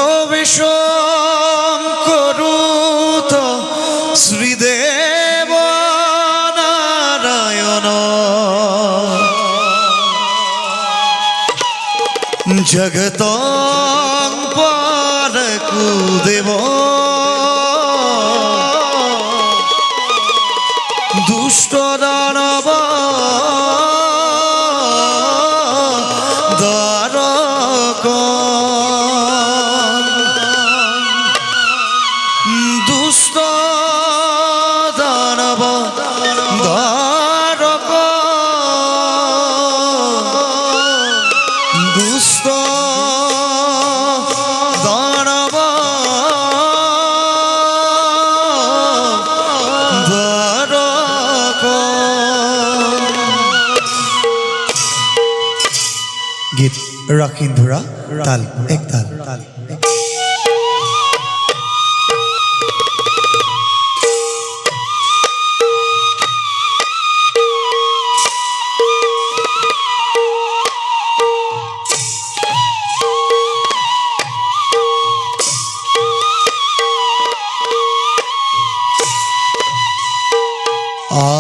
প্রবেশ করুত শ্রীদেব নারায়ণ জগত পারকুদেব দুষ্ট দানব দ্বারক দুষ্ট দানব দ্বারক দুষ্ট দানব দ্বারক গীত রাখিন্ধুরা তাল এক তাল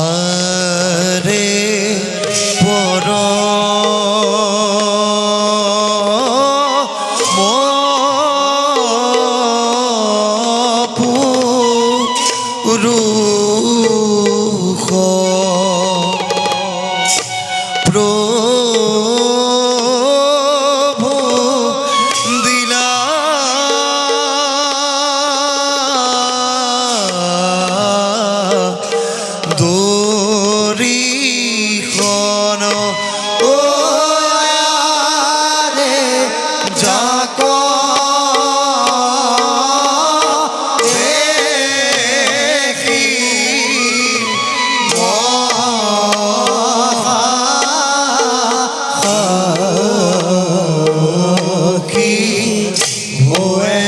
আরে পর পুরুষ প্রভু দিলা দরিখন ও রে যাক দেখি কি হোয়ে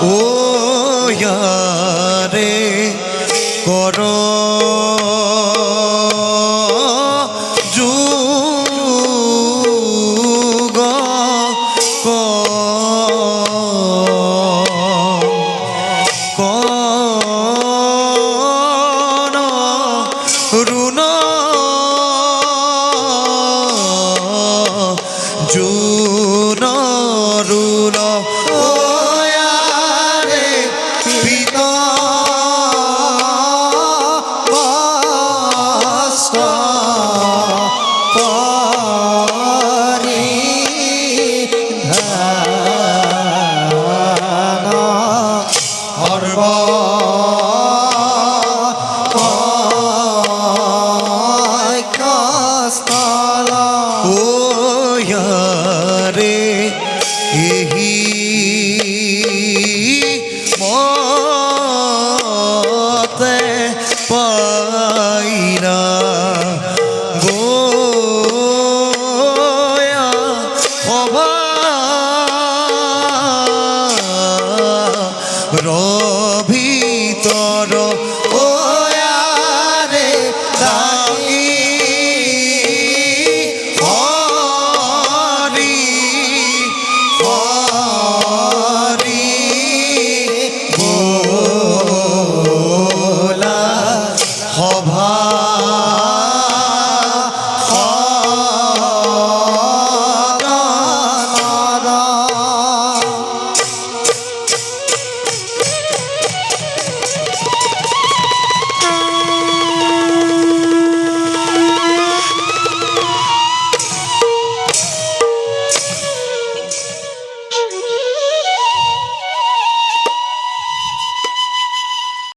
ও রে কর যুগ কন রুণ জুন রুল রে এহি মতে পাইরা গোয়া হবা রভিতর ও রে দাগি হরি